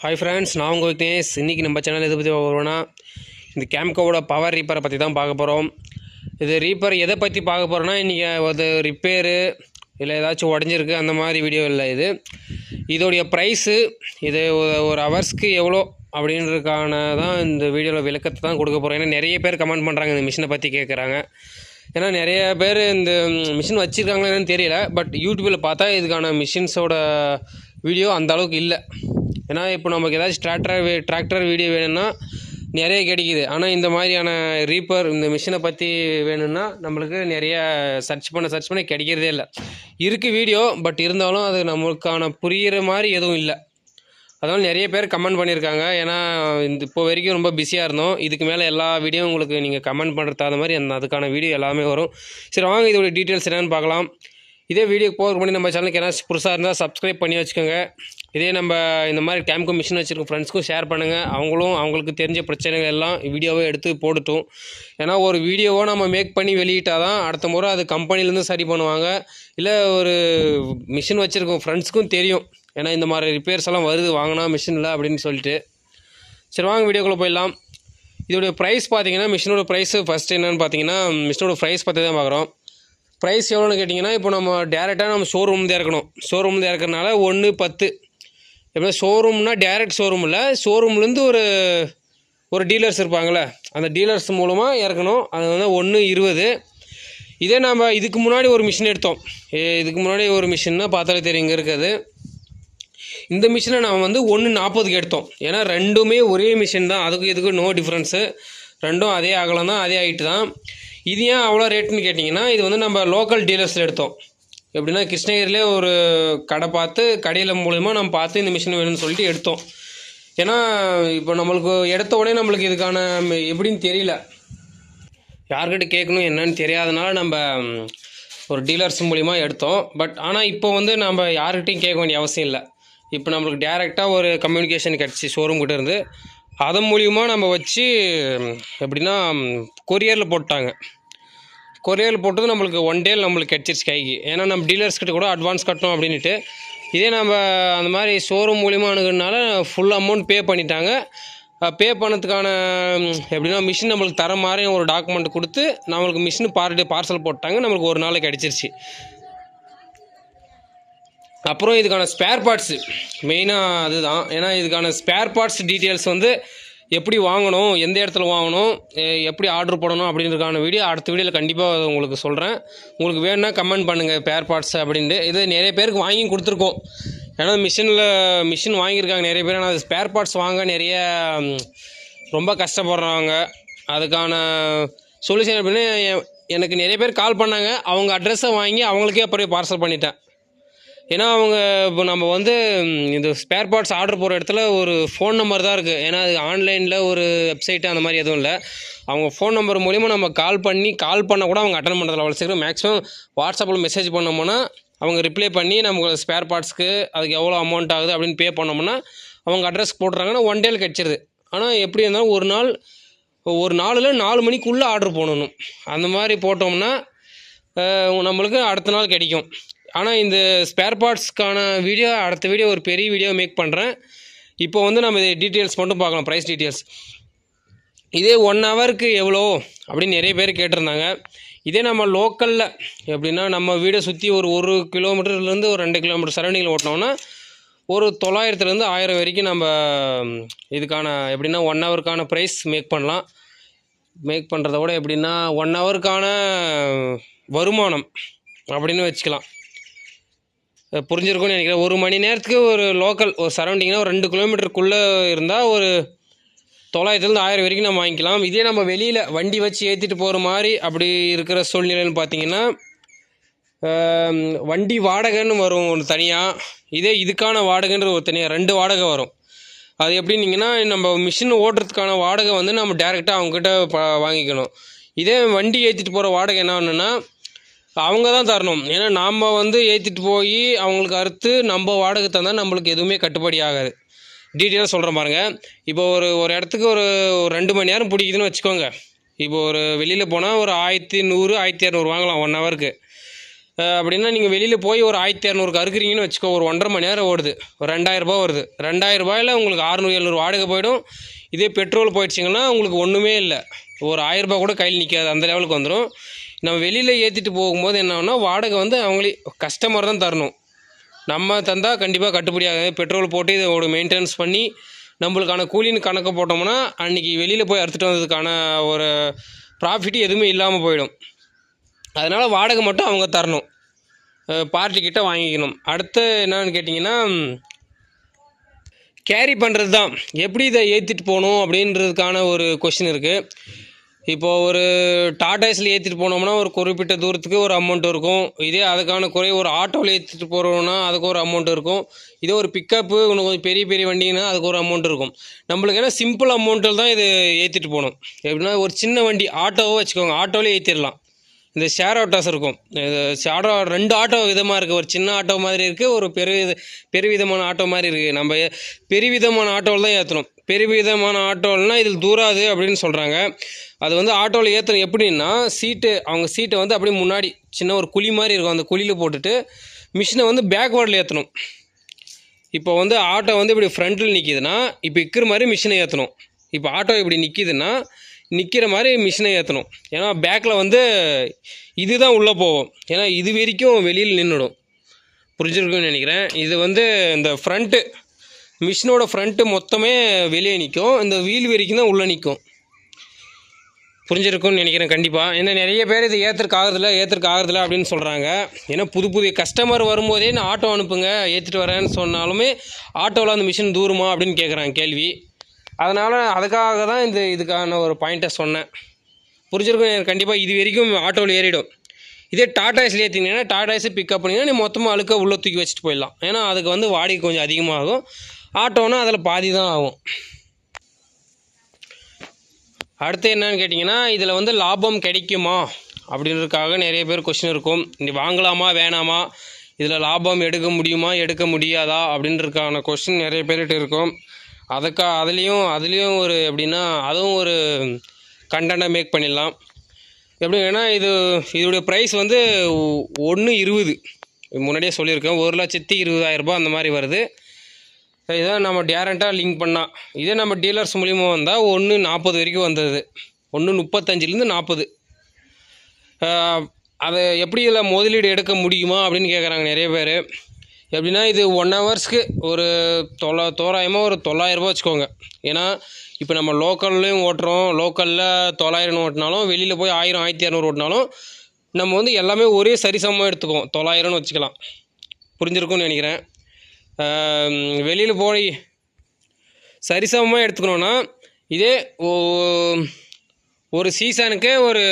Hi friends, நான் உங்கள் விக்னேஷ். இன்றைக்கி நம்ம சேனல் எதை பற்றி பார்க்க போகிறோன்னா, இந்த கேம்கோவோட பவர் ரீப்பரை பற்றி தான் பார்க்க போகிறோம். இது ரீப்பர் எதை பற்றி பார்க்க போகிறோன்னா, இன்றைக்கி ஒரு ரிப்பேரு இல்லை ஏதாச்சும் உடஞ்சிருக்கு அந்த மாதிரி வீடியோ இல்லை. இதோடைய ப்ரைஸு, இது ஒரு ஹவர்ஸ்க்கு எவ்வளோ அப்படின்றதுக்கான தான் இந்த வீடியோவில் விளக்கத்தை தான் கொடுக்க போகிறோம். ஏன்னா நிறைய பேர் கமெண்ட் பண்ணுறாங்க, இந்த மிஷினை பற்றி கேட்குறாங்க. ஏன்னா நிறைய பேர் இந்த மிஷின் வச்சுருக்காங்களேன்னு தெரியல. பட் யூடியூப்பில் பார்த்தா இதுக்கான மிஷின்ஸோட வீடியோ அந்த அளவுக்கு இல்லை. ஏன்னா இப்போ நமக்கு ஏதாச்சும் டிராக்டர் வீடியோ வேணும்னா நிறைய கிடைக்கிது. ஆனால் இந்த மாதிரியான ரீப்பர் இந்த மிஷினை பற்றி வேணும்னா நம்மளுக்கு நிறைய சர்ச் பண்ண கிடைக்கிறதே இல்லை. இருக்குது வீடியோ, பட் இருந்தாலும் அது நம்மளுக்கான புரிகிற மாதிரி எதுவும் இல்லை. அதனால் நிறைய பேர் கமெண்ட் பண்ணியிருக்காங்க. ஏன்னா இப்போ வரைக்கும் ரொம்ப பிஸியாக இருந்தோம். இதுக்கு மேலே எல்லா வீடியோ உங்களுக்கு நீங்கள் கமெண்ட் பண்ணுறதாத மாதிரி அதுக்கான வீடியோ எல்லாமே வரும். சரி, வாங்க இதோட டீட்டெயில்ஸ் என்னென்னு பார்க்கலாம். இதே வீடியோக்கு போகிறதுக்கு முன்னாடி நம்ம சேனலுக்கு ஏதாவது புதுசாக இருந்தால் சப்ஸ்கிரைப் பண்ணி வச்சுக்கோங்க. இதே நம்ம இந்த மாதிரி கேம்கோ மிஷின் வச்சுருக்க ஃப்ரெண்ட்ஸ்க்கும் ஷேர் பண்ணுங்கள். அவங்களுக்கு தெரிஞ்ச பிரச்சனைகள் எல்லாம் வீடியோவை எடுத்து போடட்டும். ஏன்னா ஒரு வீடியோவை நம்ம மேக் பண்ணி வெளியிட்டால் தான் அடுத்த முறை அது கம்பெனிலேருந்து சரி பண்ணுவாங்க. இல்லை ஒரு மிஷின் வச்சுருக்கோம் ஃப்ரெண்ட்ஸ்க்கும் தெரியும், ஏன்னா இந்த மாதிரி ரிப்பேர்ஸ் எல்லாம் வருது வாங்கினா மிஷினில் அப்படின்னு சொல்லிட்டு. சரி, வாங்க வீடியோக்குள்ளே போயிடலாம். இதோடைய ப்ரைஸ் பார்த்தீங்கன்னா, மிஷினோட ப்ரைஸு ஃபஸ்ட்டு என்னென்னு பார்த்தீங்கன்னா, மிஷினோட ப்ரைஸ் பற்றி தான் பார்க்குறோம். ப்ரைஸ் எவ்வளோன்னு கேட்டிங்கன்னா, இப்போ நம்ம டேரெக்டாக நம்ம ஷோரூம் தான் இறக்கணும். ஷோரூம் தான் இறக்குறதுனால 110. எப்போ ஷோரூம்னா டேரெக்ட் ஷோரூம் இல்லை, ஷோரூம்லேருந்து ஒரு டீலர்ஸ் இருப்பாங்களே, அந்த டீலர்ஸ் மூலமாக இறக்கணும். அது வந்து 120. இதே நம்ம இதுக்கு முன்னாடி ஒரு மிஷின் எடுத்தோம். இதுக்கு முன்னாடி ஒரு மிஷின்னா பார்த்தாலே தெரியும், இங்கே இருக்குது. இந்த மிஷினை நம்ம வந்து 140க்கு எடுத்தோம். ஏன்னா ரெண்டுமே ஒரே மிஷின் தான், இதுக்கு நோ டிஃப்ரென்ஸு. ரெண்டும் அதே அகலம் தான், அதே ஹைட்டு தான். இது ஏன் அவ்வளோ ரேட்டுன்னு கேட்டிங்கன்னா, இது வந்து நம்ம லோக்கல் டீலர்ஸில் எடுத்தோம். எப்படின்னா கிருஷ்ணகிரியிலே ஒரு கடை பார்த்து, கடையில் மூலிமா நம்ம பார்த்து இந்த மிஷின் வேணும்னு சொல்லிட்டு எடுத்தோம். ஏன்னா இப்போ நம்மளுக்கு எடுத்த உடனே நம்மளுக்கு இதுக்கான எப்படின்னு தெரியல, யார்கிட்ட கேட்கணும் என்னன்னு தெரியாதனால நம்ம ஒரு டீலர்ஸ் மூலிமா எடுத்தோம். பட் ஆனால் இப்போ வந்து நம்ம யார்கிட்டையும் கேட்க வேண்டிய அவசியம் இல்லை. இப்போ நம்மளுக்கு டேரெக்டாக ஒரு கம்யூனிகேஷன் கிடச்சி ஷோரூம் கிட்ட இருந்து. அதன் மூலிமா நம்ம வச்சு எப்படின்னா கொரியரில் போட்டாங்க. கொரியரில் போட்டது நம்மளுக்கு 1 டே நம்மளுக்கு கிடச்சிருச்சு கைக்கு. ஏன்னா நம்ம டீலர்ஸ்கிட்ட கூட அட்வான்ஸ் கட்டணும் அப்படின்ட்டு. இதே நம்ம அந்த மாதிரி ஷோரூம் மூலிமா அணுகுறதுனால ஃபுல் அமௌண்ட் பே பண்ணிட்டாங்க. பே பண்ணதுக்கான எப்படின்னா மிஷின் நம்மளுக்கு தர மாதிரி ஒரு டாக்குமெண்ட் கொடுத்து நம்மளுக்கு மிஷின் பார்சல் போட்டாங்க. நம்மளுக்கு ஒரு நாள் கிடச்சிருச்சு. அப்புறம் இதுக்கான ஸ்பேர் பார்ட்ஸு மெயினாக அதுதான். ஏன்னா இதுக்கான ஸ்பேர் பார்ட்ஸ் டீட்டெயில்ஸ் வந்து எப்படி வாங்கணும், எந்த இடத்துல வாங்கணும், எப்படி ஆர்டர் போடணும் அப்படின்றதுக்கான வீடியோ அடுத்த வீடியோவில் கண்டிப்பாக உங்களுக்கு சொல்கிறேன். உங்களுக்கு வேணும்னா கமெண்ட் பண்ணுங்கள் ஸ்பேர் பார்ட்ஸ் அப்படின்ட்டு. இது நிறைய பேருக்கு வாங்கி கொடுத்துருக்கோம். ஏன்னா மிஷின் வாங்கியிருக்காங்க நிறைய பேர். ஆனால் அது ஸ்பேர் பார்ட்ஸ் வாங்க நிறைய ரொம்ப கஷ்டப்படுறாங்க. அதுக்கான சொல்யூஷன் எப்படின்னா, எனக்கு நிறைய பேர் கால் பண்ணாங்க. அவங்க அட்ரஸை வாங்கி அவங்களுக்கே அப்புறம் பார்சல் பண்ணிட்டேன். ஏன்னா இப்போ நம்ம வந்து இந்த ஸ்பேர் பார்ட்ஸ் ஆர்டர் போகிற இடத்துல ஒரு ஃபோன் நம்பர் தான் இருக்குது. ஏன்னா அது ஆன்லைனில் ஒரு வெப்சைட்டு அந்த மாதிரி எதுவும் இல்லை. அவங்க ஃபோன் நம்பர் மூலிமா நம்ம கால் பண்ண கூட அவங்க அட்டன் பண்ணுறதில்ல அவ்வளோ சீக்கிரம். மேக்ஸிமம் வாட்ஸ்அப்பில் மெசேஜ் பண்ணோம்னா அவங்க ரிப்ளை பண்ணி நமக்கு ஸ்பேர் பார்ட்ஸ்க்கு அதுக்கு எவ்வளோ அமௌண்ட் ஆகுது அப்படின்னு பே பண்ணோம்னா அவங்க அட்ரஸ் போட்டுறாங்கன்னா 1 டேல கிடச்சிருது. ஆனால் எப்படி இருந்தாலும் ஒரு நாளில் 4 மணிக்குள்ளே ஆர்டர் போடணும். அந்த மாதிரி போட்டோம்னா நம்மளுக்கு அடுத்த நாள் கிடைக்கும். ஆனால் இந்த ஸ்பேர் பார்ட்ஸ்க்கான வீடியோ அடுத்த வீடியோ ஒரு பெரிய வீடியோ மேக் பண்ணுறேன். இப்போ வந்து நம்ம டீட்டெயில்ஸ் மட்டும் பார்க்கலாம், ப்ரைஸ் டீட்டெயில்ஸ். இதே 1 ஹவருக்கு எவ்வளோ அப்படின்னு நிறைய பேர் கேட்டிருந்தாங்க. இதே நம்ம லோக்கலில் எப்படின்னா நம்ம வீடை சுற்றி ஒரு கிலோமீட்டர்லேருந்து ஒரு 2 கிலோமீட்டர் சரௌண்டிங்கில் ஓட்டினோன்னா ஒரு 900லேருந்து 1000 வரைக்கும் நம்ம இதுக்கான எப்படின்னா 1 ஹவருக்கான ப்ரைஸ் மேக் பண்ணலாம். மேக் பண்ணுறத விட எப்படின்னா 1 ஹவருக்கான வருமானம் அப்படின்னு வச்சுக்கலாம். புரிஞ்சிருக்கும்னு நினைக்கிறேன். 1 மணி நேரத்துக்கு ஒரு லோக்கல் ஒரு சரௌண்டிங்னா ஒரு 2 கிலோமீட்டருக்குள்ளே இருந்தால் ஒரு 900லேருந்து 1000 வரைக்கும் நம்ம வாங்கிக்கலாம். இதே நம்ம வெளியில் வண்டி வச்சு ஏற்றிட்டு போகிற மாதிரி அப்படி இருக்கிற சூழ்நிலைன்னு பார்த்தீங்கன்னா வண்டி வாடகைன்னு வரும் ஒன்று தனியாக. இதே இதுக்கான வாடகைன்ற ஒரு தனியாக 2 வாடகை வரும். அது எப்படின்னீங்கன்னா, நம்ம மிஷின் ஓட்டுறதுக்கான வாடகை வந்து நம்ம டேரெக்டாக அவங்ககிட்ட வாங்கிக்கணும். இதே வண்டி ஏற்றிட்டு போகிற வாடகை என்ன ஒன்றுன்னா அவங்க தான் தரணும். ஏன்னா நாம் வந்து ஏற்றிட்டு போய் அவங்களுக்கு அறுத்து நம்ம வாடகை தந்தால் நம்மளுக்கு எதுவுமே கட்டுப்படி ஆகாது. டீட்டெயிலாக சொல்கிறேன் பாருங்கள். இப்போ ஒரு இடத்துக்கு ஒரு 2 மணி நேரம் பிடிக்குதுன்னு வச்சுக்கோங்க. இப்போ ஒரு வெளியில் போனால் ஒரு 1100 1200 வாங்கலாம் 1 ஹவருக்கு. அப்படின்னா நீங்கள் வெளியில் போய் ஒரு 1200க்கு அறுக்குறீங்கன்னு வச்சுக்கோ, ஒரு 1.5 மணி நேரம் ஓடுது, ஒரு 2000 வருது. 2000 உங்களுக்கு 600-700 வாடகை போயிடும். இதே பெட்ரோல் போயிடுச்சிங்கன்னா உங்களுக்கு ஒன்றுமே இல்லை, ஒரு 1000 கூட கையில் நிற்காது, அந்த லெவலுக்கு வந்துடும். நம்ம வெளியில் ஏற்றிட்டு போகும்போது என்னன்னா வாடகை அவங்களே கஸ்டமர் தான் தரணும். நம்ம தந்தால் கண்டிப்பாக கட்டுப்படியாகாது. பெட்ரோல் போட்டு இதோட மெயின்டெனன்ஸ் பண்ணி நம்மளுக்கான கூலின்னு கணக்கு போட்டோம்னா அன்றைக்கி வெளியில் போய் அறுத்துட்டு வந்ததுக்கான ஒரு ப்ராஃபிட் எதுவுமே இல்லாமல் போயிடும். அதனால் வாடகை மட்டும் அவங்க தரணும், பார்ட்டிக்கிட்ட வாங்கிக்கணும். அடுத்து என்னன்னு கேட்டிங்கன்னா கேரி பண்ணுறது தான். எப்படி இதை ஏற்றிட்டு போகணும் அப்படின்றதுக்கான ஒரு கொஷின் இருக்குது. இப்போது ஒரு டாடாஸில் ஏற்றிட்டு போனோம்னா ஒரு குறிப்பிட்ட தூரத்துக்கு ஒரு அமௌண்ட் இருக்கும். இதே அதுக்கான ஒரு ஆட்டோவில் ஏற்றிட்டு போகிறோம்னா அதுக்கு ஒரு அமௌண்ட் இருக்கும். இதே ஒரு பிக்கப்பு இன்னும் கொஞ்சம் பெரிய பெரிய வண்டிங்கன்னா அதுக்கு ஒரு அமௌண்ட் இருக்கும். நம்மளுக்கு ஏன்னா சிம்பிள் அமௌண்ட்டில் தான் இது ஏற்றிட்டு போகணும். எப்படின்னா ஒரு சின்ன வண்டி ஆட்டோவை வச்சுக்கோங்க, ஆட்டோவிலே ஏற்றிடலாம். இந்த ஷேர் ஆட்டோஸ் இருக்கும், ஷேர் 2 ஆட்டோ விதமாக இருக்குது. ஒரு சின்ன ஆட்டோ மாதிரி இருக்குது, ஒரு பெருவிதமான ஆட்டோ மாதிரி இருக்குது. நம்ம பெருவிதமான ஆட்டோவில் தான் ஏற்றணும். பெருவிதமான ஆட்டோல்னால் இதில் தூராது அப்படின்னு சொல்கிறாங்க. அது ஆட்டோவில் ஏற்றணும். எப்படின்னா அவங்க சீட்டை அப்படியே முன்னாடி சின்ன ஒரு குழி மாதிரி இருக்கும், அந்த குழியில் போட்டுட்டு மிஷினை பேக்வேர்டில் ஏற்றணும். இப்போ ஆட்டோ இப்படி ஃப்ரண்ட்டில் நிற்கிதுன்னா இப்போ இருக்கிற மாதிரி மிஷினை ஏற்றணும். இப்போ ஆட்டோ இப்படி நிற்கிதுன்னா நிற்கிற மாதிரி மிஷினை ஏற்றணும். ஏன்னா பேக்கில் இதுதான் உள்ளே போகும், ஏன்னா இது வரைக்கும் வெளியில் நின்றுடும். புரிஞ்சிருக்குன்னு நினைக்கிறேன். இது இந்த ஃப்ரண்ட்டு மிஷினோட ஃப்ரண்ட்டு மொத்தமே வெளியே நிற்கும், இந்த வீல் வரைக்கும் தான் உள்ளே நிற்கும். புரிஞ்சிருக்குன்னு நினைக்கிறேன் கண்டிப்பாக. ஏன்னா நிறைய பேர் இது ஏற்றுறக்கு ஆகிறதில்ல அப்படின்னு சொல்கிறாங்க. ஏன்னா புது கஸ்டமர் வரும்போதே நான் ஆட்டோ அனுப்புங்க ஏற்றிட்டு வரேன்னு சொன்னாலுமே ஆட்டோவில் அந்த மிஷின் தூருமா அப்படின்னு கேட்குறாங்க கேள்வி. அதனால் அதுக்காக தான் இதுக்கான ஒரு பாயிண்ட்டை சொன்னேன். புரிஞ்சிருக்கும் கண்டிப்பாக. இது வரைக்கும் ஆட்டோவில் ஏறிடும். இதே டாடாஸில் ஏற்றிங்கன்னா டாடாஸை பிக்கப் பண்ணிங்கன்னா நீ மொத்தமாக அழுக்க உள்ளே தூக்கி வச்சுட்டு போயிடலாம். ஏன்னா அதுக்கு வாடகை கொஞ்சம் அதிகமாகும். ஆட்டோன்னா அதில் பாதி தான் ஆகும். அடுத்து என்னன்னு கேட்டிங்கன்னா இதில் லாபம் கிடைக்குமா அப்படின்றதுக்காக நிறைய பேர் கொஸ்டின் இருக்கும். நீ வாங்கலாமா வேணாமா, இதில் லாபம் எடுக்க முடியுமா எடுக்க முடியாதா அப்படின்றதுக்கான கொஸ்டின் நிறைய பேர்கிட்ட இருக்கும். அதுலேயும் ஒரு எப்படின்னா அதுவும் ஒரு கண்டென்ட்டை மேக் பண்ணிடலாம். எப்படின்னா இதோடைய ப்ரைஸ் 1.20 முன்னாடியே சொல்லியிருக்கேன். 1,20,000 அந்த மாதிரி வருது. இதான் நம்ம டேரண்ட்டாக லிங்க் பண்ணால். இதே நம்ம டீலர்ஸ் மூலிமா வந்தால் 1.40 வரைக்கும் வந்தது, 1.35லேருந்து 40. அதை எப்படி இதில் முதலீடு எடுக்க முடியுமா அப்படின்னு கேட்குறாங்க நிறைய பேர். எப்படின்னா இது 1 ஹவர்ஸ்க்கு ஒரு தோராயமாக ஒரு 900 வச்சுக்கோங்க. ஏன்னா இப்போ நம்ம லோக்கல்லையும் ஓட்டுறோம், லோக்கலில் 900 ஓட்டினாலும் வெளியில் போய் 1000 1200 ஓட்டினாலும் நம்ம எல்லாமே ஒரே சரிசமமாக எடுத்துக்குவோம், 900ன்னு வச்சுக்கலாம். புரிஞ்சிருக்கும்னு நினைக்கிறேன். வெளியில் போய் சரிசமமாக எடுத்துக்கணுன்னா இதே ஒரு சீசனுக்கே ஒரு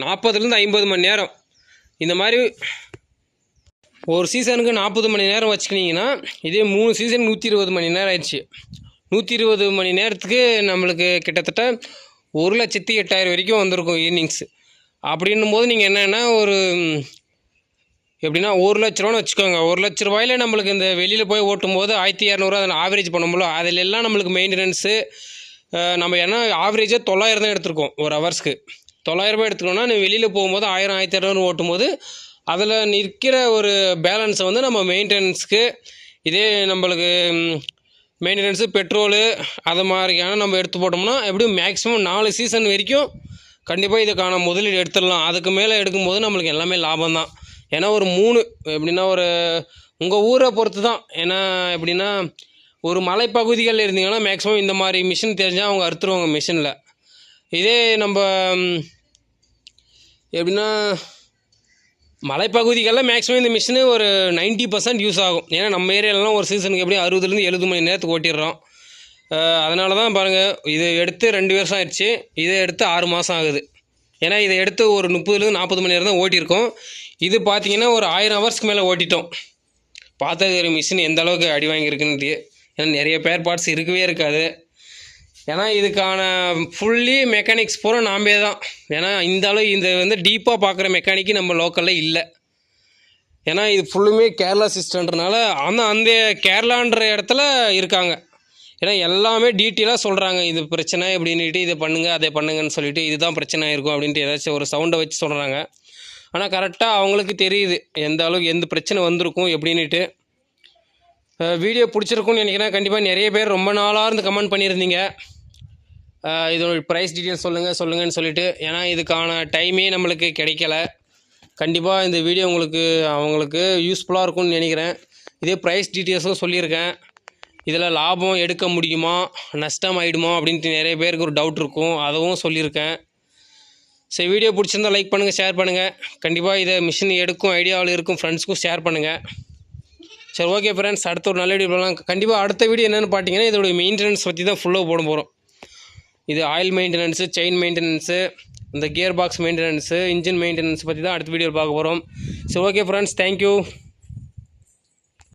40லேருந்து 50 மணி நேரம், இந்த மாதிரி ஒரு சீசனுக்கு 40 மணி நேரம் வச்சுக்கிட்டிங்கன்னா இதே 3 சீசன் 120 மணி நேரம் ஆயிடுச்சு. 120 மணி நேரத்துக்கு நம்மளுக்கு கிட்டத்தட்ட 1,08,000 வரைக்கும் வந்திருக்கும் ஈர்னிங்ஸு. அப்படின்னும் போது நீங்கள் என்னென்னா ஒரு எப்படின்னா 1 லட்ச ரூபான்னு வச்சுக்கோங்க. 1 லட்ச ரூபாயில் நம்மளுக்கு இந்த வெளியில் போய் ஓட்டும் போது 1200 அதில் ஆவரேஜ் பண்ணும்போது அதில் எல்லாம் நம்மளுக்கு மெயின்டெனன்ஸு நம்ம என்ன ஆவரேஜாக 900 தான் எடுத்துருக்கோம். ஒரு ஹவர்ஸ்க்கு 900 ரூபாய் எடுத்துக்கணும்னா நீ வெளியில் போகும்போது 1000 1200 ஓட்டும் போது அதில் நிற்கிற ஒரு பேலன்ஸை நம்ம மெயின்டெனன்ஸுக்கு இதே நம்மளுக்கு மெயின்டெனன்ஸு பெட்ரோலு அது மாதிரியான நம்ம எடுத்து போட்டோம்னா எப்படியும் மேக்ஸிமம் 4 சீசன் வரைக்கும் கண்டிப்பாக இதுக்கான முதலீடு எடுத்துடலாம். அதுக்கு மேலே எடுக்கும்போது நம்மளுக்கு எல்லாமே லாபம் தான். ஏன்னா ஒரு 3 எப்படின்னா ஒரு உங்கள் ஊரை பொறுத்து தான். ஏன்னா எப்படின்னா ஒரு மலைப்பகுதிகளில் இருந்தீங்கன்னா மேக்ஸிமம் இந்த மாதிரி மிஷின் தெரிஞ்சால் அவங்க அறுத்துருவாங்க மிஷினில். இதே நம்ம எப்படின்னா மலைப்பகுதிகளில் மேக்ஸிமம் இந்த மிஷினு ஒரு 90% யூஸ் ஆகும். ஏன்னா நம்ம ஏரியாலலாம் ஒரு சீசனுக்கு எப்படியும் 60லேருந்து 70 மணி நேரத்துக்கு ஓட்டிடுறோம். அதனால தான் பாருங்கள், இதை எடுத்து 2 வருஷம் ஆயிடுச்சு, இதை எடுத்து 6 மாதம் ஆகுது. ஏன்னா இதை எடுத்து ஒரு 30லேருந்து 40 மணி நேரம் தான் ஓட்டியிருக்கோம். இது பார்த்திங்கன்னா ஒரு 1000 ஹவர்ஸ்க்கு மேலே ஓட்டிட்டோம். பார்த்தது ஒரு மிஷின் எந்த அளவுக்கு அடி வாங்கியிருக்குன்ட்டு. ஏன்னா நிறைய பேர் பார்ட்ஸ் இருக்கவே இருக்காது. ஏன்னா இதுக்கான ஃபுல்லி மெக்கானிக்ஸ் பூரா நாமே தான். ஏன்னா இந்த அளவு இந்த டீப்பாக பார்க்குற மெக்கானிக்கு நம்ம லோக்கலில் இல்லை. ஏன்னா இது ஃபுல்லுமே கேரளா சிஸ்டன்றனால அந்த கேரளான்ற இடத்துல இருக்காங்க. ஏன்னா எல்லாமே டீட்டெயிலாக சொல்கிறாங்க, இது பிரச்சனை இப்படின்ட்டு இதை பண்ணுங்கள் அதை பண்ணுங்கன்னு சொல்லிட்டு இதுதான் பிரச்சனை இருக்கும் அப்படின்ட்டு ஏதாச்சும் ஒரு சவுண்டை வச்சு சொல்கிறாங்க. ஆனால் கரெக்டாக அவங்களுக்கு தெரியுது எந்த அளவுக்கு எந்த பிரச்சனை வந்திருக்கும் எப்படின்னுட்டு. வீடியோ பிடிச்சிருக்குன்னு நினைக்கிறேன். கண்டிப்பாக நிறைய பேர் ரொம்ப நாளாக இருந்து கமெண்ட் பண்ணியிருந்தீங்க, இதோட ப்ரைஸ் டீட்டெயில்ஸ் சொல்லுங்கன்னு சொல்லிட்டு. ஏன்னா இதுக்கான டைமே நம்மளுக்கு கிடைக்கல. கண்டிப்பாக இந்த வீடியோ அவங்களுக்கு யூஸ்ஃபுல்லாக இருக்கும்னு நினைக்கிறேன். இதே ப்ரைஸ் டீட்டெயில்ஸும் சொல்லியிருக்கேன். இதில் லாபம் எடுக்க முடியுமா, நஷ்டம் ஆகிடுமா அப்படின்ட்டு நிறைய பேருக்கு ஒரு டவுட் இருக்கும், அதுவும் சொல்லியிருக்கேன். சரி, வீடியோ பிடிச்சிருந்தால் லைக் பண்ணுங்கள், ஷேர் பண்ணுங்கள். கண்டிப்பாக இதை மிஷின் எடுக்கும் ஐடியாவில் இருக்கும் ஃப்ரெண்ட்ஸ்க்கும் ஷேர் பண்ணுங்கள். சரி, ஓகே ஃப்ரெண்ட்ஸ், அடுத்த ஒரு நல்ல வீடியோ போகலாம். கண்டிப்பாக அடுத்த வீடியோ என்னென்னு பார்த்தீங்கன்னா இதோடைய மெயின்டெனன்ஸ் பற்றி தான் ஃபுல்லாக போட போகிறோம். இது ஆயில் மெயின்டெனன்ஸு, செயின் மெயின்டெனன்ஸு, இந்த gear box maintenance, engine maintenance பற்றி தான் அடுத்த வீடியோவில் பார்க்க போகிறோம். சரி, ஓகே ஃப்ரெண்ட்ஸ், தேங்க்யூ.